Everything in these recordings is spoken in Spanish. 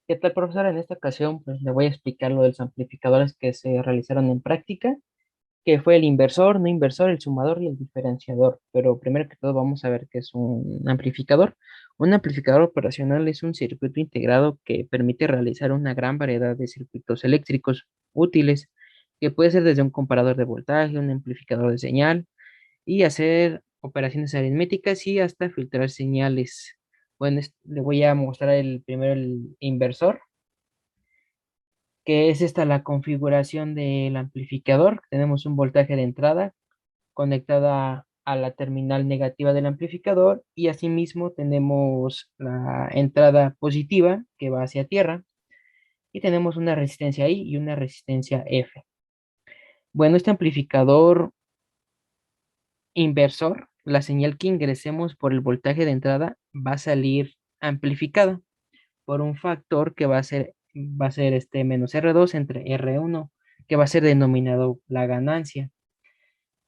¿Qué tal, profesor? En esta ocasión, pues le voy a explicar lo de los amplificadores que se realizaron en práctica, que fue el inversor, no inversor, el sumador y el diferenciador. Pero primero que todo vamos a ver qué es un amplificador. Un amplificador operacional es un circuito integrado que permite realizar una gran variedad de circuitos eléctricos útiles, que puede ser desde un comparador de voltaje, un amplificador de señal, y hacer operaciones aritméticas y hasta filtrar señales. Bueno, le voy a mostrar primero el inversor, que es esta la configuración del amplificador. Tenemos un voltaje de entrada conectada a la terminal negativa del amplificador y asimismo tenemos la entrada positiva que va hacia tierra y tenemos una resistencia I y una resistencia F. Bueno, este amplificador inversor, la señal que ingresemos por el voltaje de entrada va a salir amplificada por un factor que va a ser este menos R2 entre R1, que va a ser denominado la ganancia.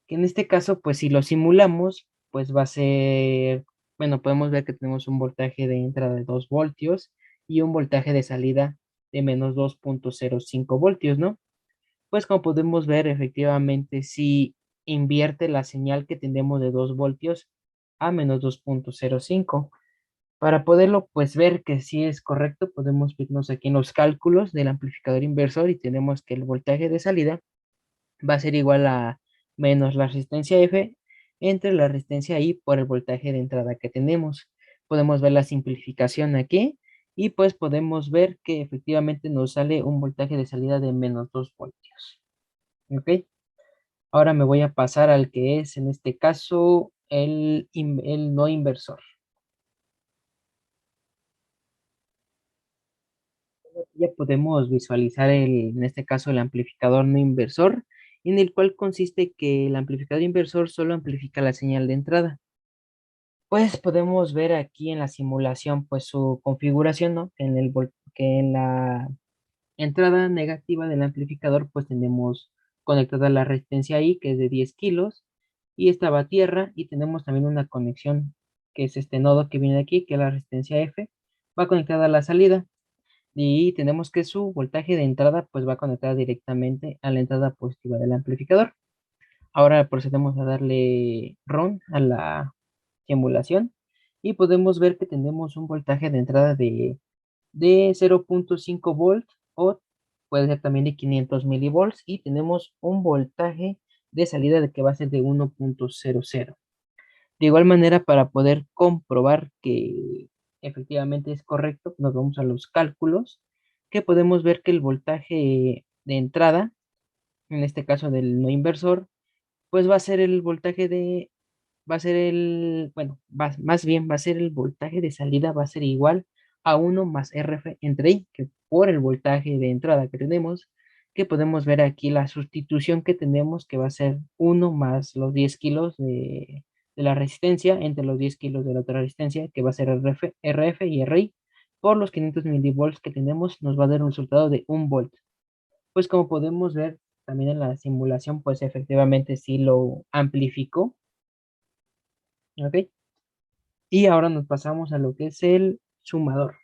Que en este caso, pues si lo simulamos, pues va a ser, bueno, podemos ver que tenemos un voltaje de entrada de 2 voltios y un voltaje de salida de menos 2,05 voltios, ¿no? Pues como podemos ver, efectivamente, si invierte la señal que tenemos de 2 voltios a menos 2,05. Para poderlo, pues, ver que sí es correcto, podemos irnos aquí en los cálculos del amplificador inversor y tenemos que el voltaje de salida va a ser igual a menos la resistencia F entre la resistencia I por el voltaje de entrada que tenemos. Podemos ver la simplificación aquí y pues podemos ver que efectivamente nos sale un voltaje de salida de menos 2 voltios. ¿Ok? Ahora me voy a pasar al que es en este caso el no inversor. Ya podemos visualizar en este caso el amplificador no inversor, en el cual consiste que el amplificador inversor solo amplifica la señal de entrada. Pues podemos ver aquí en la simulación pues su configuración, ¿no? Que en la entrada negativa del amplificador pues tenemos conectada la resistencia I, que es de 10 kilos, y esta va a tierra, y tenemos también una conexión que es este nodo que viene aquí, que es la resistencia F, va conectada a la salida. Y tenemos que su voltaje de entrada pues va conectada directamente a la entrada positiva del amplificador. Ahora procedemos a darle run a la simulación y podemos ver que tenemos un voltaje de entrada de 0,5 volts o puede ser también de 500 milivolts y tenemos un voltaje de salida de que va a ser de 1,00. De igual manera, para poder comprobar que efectivamente es correcto, nos vamos a los cálculos, que podemos ver que el voltaje de entrada, en este caso del no inversor, pues va a ser el voltaje va a ser bueno, más bien va a ser el voltaje de salida, va a ser igual a 1 más RF entre I, que por el voltaje de entrada que tenemos, que podemos ver aquí la sustitución que tenemos, que va a ser 1 más los 10 kilos de la resistencia entre los 10 kilos de la otra resistencia, que va a ser RF y RI, por los 500 milivolts que tenemos, nos va a dar un resultado de 1 volt. Pues como podemos ver también en la simulación, pues efectivamente sí lo amplificó, ¿ok? Y ahora nos pasamos a lo que es el sumador.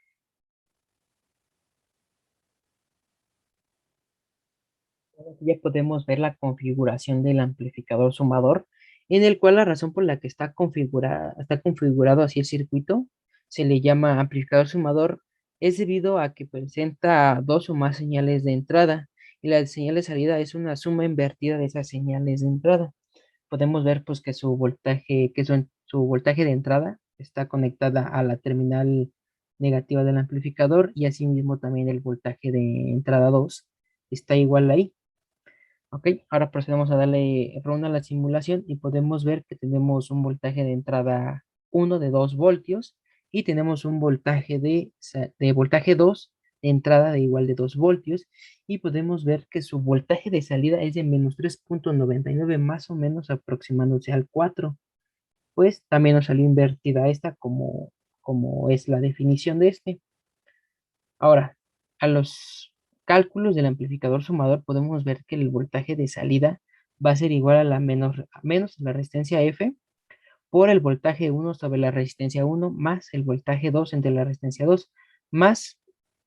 Ya podemos ver la configuración del amplificador sumador, en el cual la razón por la que está configurado así el circuito se le llama amplificador sumador, es debido a que presenta dos o más señales de entrada y la señal de salida es una suma invertida de esas señales de entrada. Podemos ver pues que su voltaje de entrada está conectada a la terminal negativa del amplificador y asimismo también el voltaje de entrada 2 está igual ahí. Ok, ahora procedemos a darle run a la simulación y podemos ver que tenemos un voltaje de entrada 1 de 2 voltios y tenemos un voltaje de voltaje 2 de entrada de igual de 2 voltios y podemos ver que su voltaje de salida es de menos 3,99 más o menos aproximándose al 4. Pues también nos salió invertida esta como es la definición de este. Ahora, a los cálculos del amplificador sumador podemos ver que el voltaje de salida va a ser igual a menos la resistencia F por el voltaje 1 sobre la resistencia 1 más el voltaje 2 entre la resistencia 2 más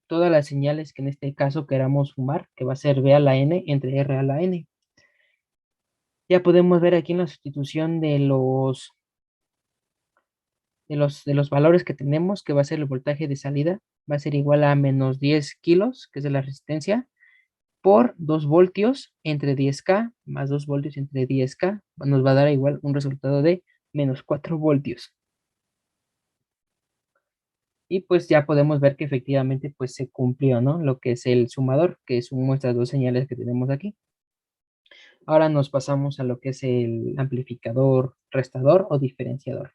todas las señales que en este caso queramos sumar, que va a ser B a la N entre R a la N. Ya podemos ver aquí en la sustitución de los valores que tenemos, que va a ser el voltaje de salida, va a ser igual a menos 10 kilos, que es de la resistencia, por 2 voltios entre 10K, más 2 voltios entre 10K, nos va a dar igual un resultado de menos 4 voltios. Y pues ya podemos ver que efectivamente pues se cumplió, ¿no? Lo que es el sumador, que sumó estas dos señales que tenemos aquí. Ahora nos pasamos a lo que es el amplificador restador o diferenciador.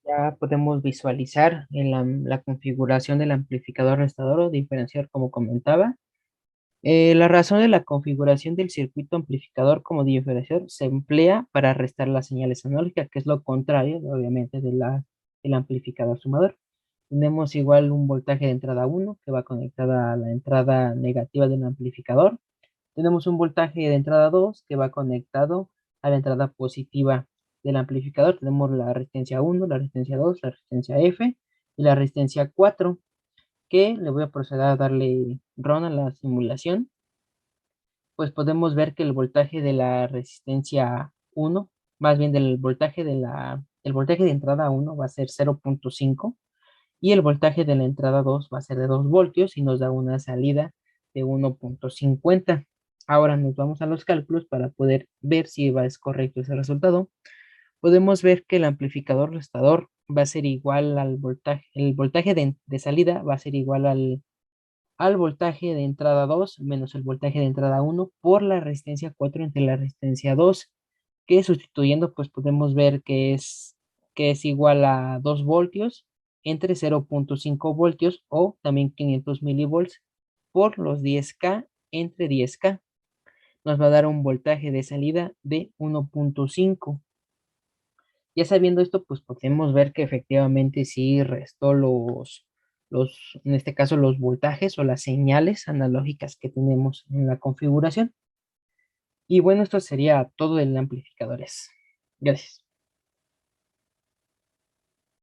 Ya podemos visualizar en la configuración del amplificador restador o diferenciador, como comentaba. La razón de la configuración del circuito amplificador como diferenciador se emplea para restar las señales analógicas, que es lo contrario, obviamente, del amplificador sumador. Tenemos igual un voltaje de entrada 1 que va conectada a la entrada negativa del amplificador. Tenemos un voltaje de entrada 2 que va conectado a la entrada positiva del amplificador. Tenemos la resistencia 1, la resistencia 2, la resistencia F y la resistencia 4, que le voy a proceder a darle run a la simulación. Pues podemos ver que el voltaje de la resistencia 1, más bien el voltaje de entrada 1 va a ser 0.5 y el voltaje de la entrada 2 va a ser de 2 voltios y nos da una salida de 1.50. Ahora nos vamos a los cálculos para poder ver si es correcto ese resultado. Podemos ver que el amplificador restador va a ser igual al voltaje, el voltaje de salida va a ser igual al voltaje de entrada 2 menos el voltaje de entrada 1 por la resistencia 4 entre la resistencia 2, que sustituyendo pues podemos ver que es igual a 2 voltios entre 0.5 voltios o también 500 milivolts por los 10K entre 10K. Nos va a dar un voltaje de salida de 1.5. Ya sabiendo esto, pues podemos ver que efectivamente sí restó en este caso, los voltajes o las señales analógicas que tenemos en la configuración. Y bueno, esto sería todo del amplificadores. Gracias.